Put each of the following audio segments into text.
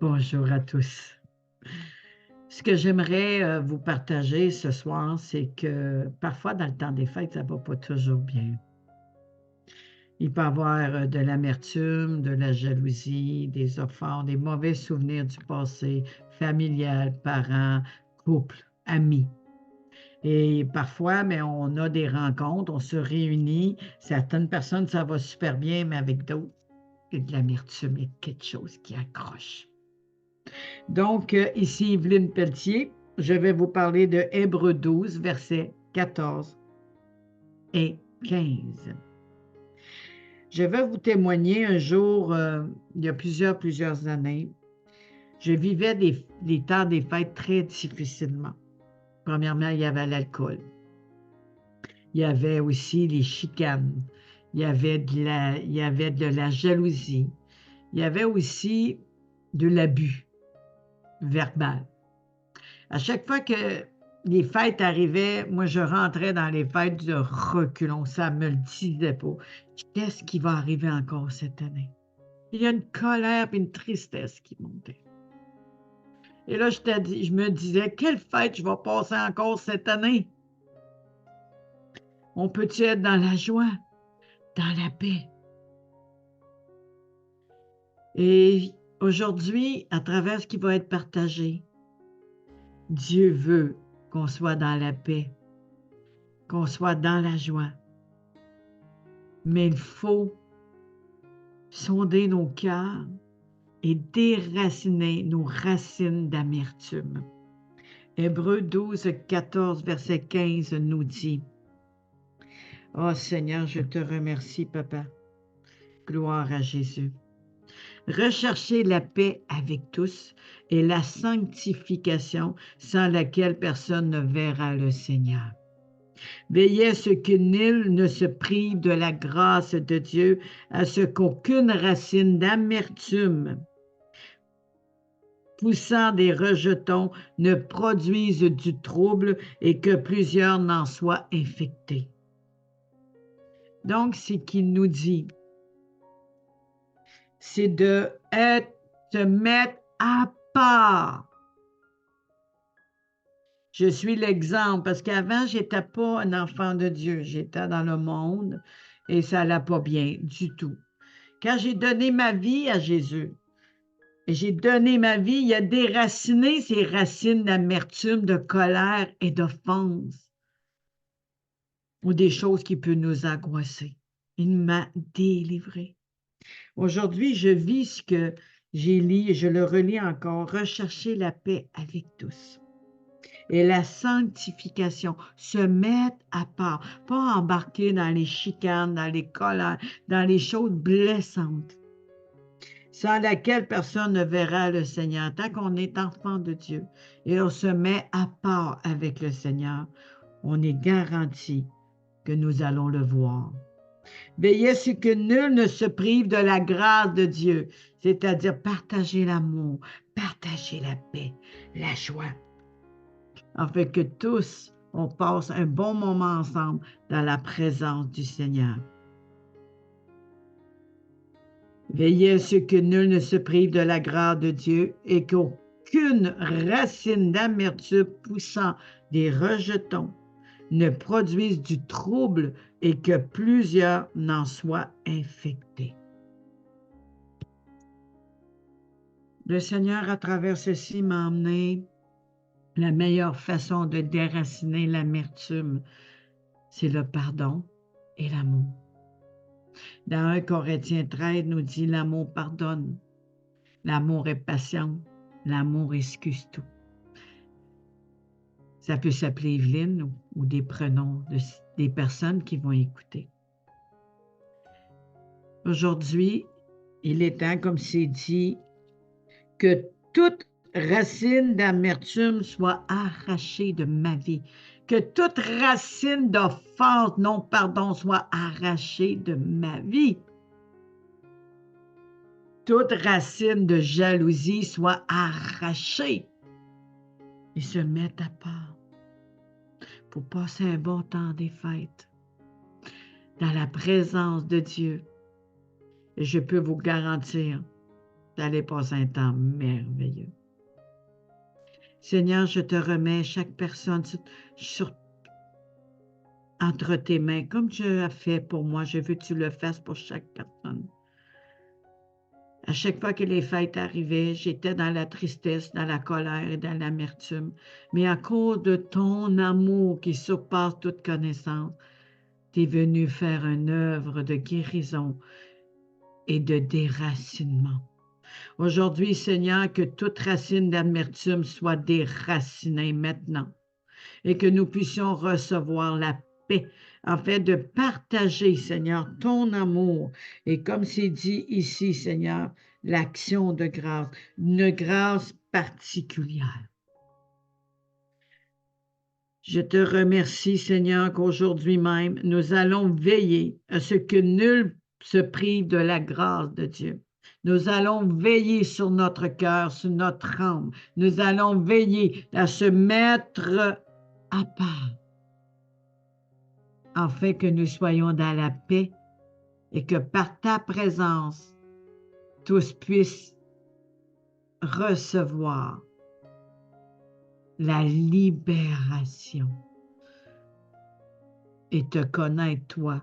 Bonjour à tous. Ce que j'aimerais vous partager ce soir, c'est que parfois dans le temps des fêtes, ça va pas toujours bien. Il peut y avoir de l'amertume, de la jalousie, des offenses, des mauvais souvenirs du passé, familial, parents, couple, amis. Et parfois, mais on a des rencontres, on se réunit. Certaines personnes, ça va super bien, mais avec d'autres, il y a de l'amertume, il y a quelque chose qui accroche. Donc, ici Evelyne Pelletier. Je vais vous parler de Hébreux 12, versets 14 et 15. Je vais vous témoigner un jour, il y a plusieurs années, je vivais des temps des fêtes très difficilement. Premièrement, il y avait l'alcool. Il y avait aussi les chicanes. Il y avait de la jalousie. Il y avait aussi de l'abus verbal. À chaque fois que les fêtes arrivaient, moi, je rentrais dans les fêtes de reculons. Ça me le disait pas. Qu'est-ce qui va arriver encore cette année? Il y a une colère et une tristesse qui montait. Et là, je me disais, quelle fête je vais passer encore cette année? On peut-tu être dans la joie, dans la paix? Et aujourd'hui, à travers ce qui va être partagé, Dieu veut qu'on soit dans la paix, qu'on soit dans la joie. Mais il faut sonder nos cœurs et déraciner nos racines d'amertume. Hébreux 12, 14, verset 15 nous dit, oh Seigneur, je te remercie, Papa. Gloire à Jésus. Recherchez la paix avec tous et la sanctification sans laquelle personne ne verra le Seigneur. Veillez à ce que nul ne se prive de la grâce de Dieu, à ce qu'aucune racine d'amertume poussant des rejetons ne produise du trouble et que plusieurs n'en soient infectés. Donc, ce qu'il nous dit, c'est se mettre à part. Je suis l'exemple parce qu'avant, je n'étais pas un enfant de Dieu. J'étais dans le monde et ça n'allait pas bien du tout. Quand j'ai donné ma vie à Jésus, et j'ai donné ma vie, il a déraciné ces racines d'amertume, de colère et d'offense ou des choses qui peuvent nous angoisser. Il m'a délivré. Aujourd'hui, je vis ce que j'ai lu et je le relis encore. Rechercher la paix avec tous. Et la sanctification, se mettre à part, pas embarquer dans les chicanes, dans les colères, dans les choses blessantes, sans laquelle personne ne verra le Seigneur. Tant qu'on est enfant de Dieu et on se met à part avec le Seigneur, on est garanti que nous allons le voir. Veillez à ce que nul ne se prive de la grâce de Dieu, c'est-à-dire partager l'amour, partager la paix, la joie, afin que tous, on passe un bon moment ensemble dans la présence du Seigneur. Veillez à ce que nul ne se prive de la grâce de Dieu et qu'aucune racine d'amertume poussant des rejetons ne produise du trouble et que plusieurs n'en soient infectés. Le Seigneur, à travers ceci, m'a emmené la meilleure façon de déraciner l'amertume, c'est le pardon et l'amour. Dans 1 Corinthiens 13, nous dit l'amour pardonne, l'amour est patient, l'amour excuse tout. Ça peut s'appeler Evelyne ou des prénoms des personnes qui vont écouter. Aujourd'hui, il est temps, comme c'est dit, que toute racine d'amertume soit arrachée de ma vie, que toute racine d'offense, non pardon, soit arrachée de ma vie. Toute racine de jalousie soit arrachée et se mettre à part pour passer un bon temps des fêtes dans la présence de Dieu. Et je peux vous garantir d'aller passer un temps merveilleux. Seigneur, je te remets chaque personne entre tes mains, comme tu as fait pour moi. Je veux que tu le fasses pour chaque personne. À chaque fois que les fêtes arrivaient, j'étais dans la tristesse, dans la colère et dans l'amertume. Mais à cause de ton amour qui surpasse toute connaissance, tu es venu faire une œuvre de guérison et de déracinement. Aujourd'hui, Seigneur, que toute racine d'amertume soit déracinée maintenant et que nous puissions recevoir la paix, en fait, de partager, Seigneur, ton amour. Et comme c'est dit ici, Seigneur, l'action de grâce, une grâce particulière. Je te remercie, Seigneur, qu'aujourd'hui même, nous allons veiller à ce que nul se prive de la grâce de Dieu. Nous allons veiller sur notre cœur, sur notre âme. Nous allons veiller à se mettre à part, afin que nous soyons dans la paix et que par ta présence, tous puissent recevoir la libération et te connaître, toi,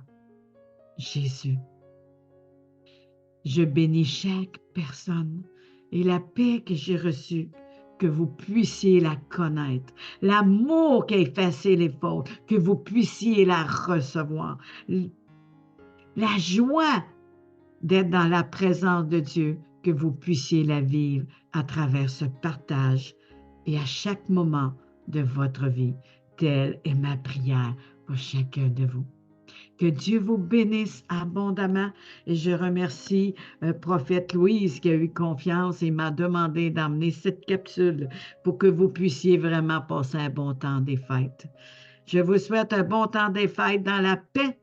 Jésus. Je bénis chaque personne et la paix que j'ai reçue, que vous puissiez la connaître. L'amour qui a effacé les fautes, que vous puissiez la recevoir. La joie d'être dans la présence de Dieu, que vous puissiez la vivre à travers ce partage et à chaque moment de votre vie. Telle est ma prière pour chacun de vous. Que Dieu vous bénisse abondamment et je remercie prophète Louise qui a eu confiance et m'a demandé d'emmener cette capsule pour que vous puissiez vraiment passer un bon temps des fêtes. Je vous souhaite un bon temps des fêtes dans la paix,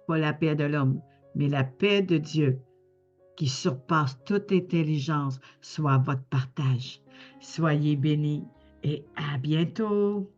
pas la paix de l'homme, mais la paix de Dieu qui surpasse toute intelligence, soit votre partage. Soyez bénis et à bientôt.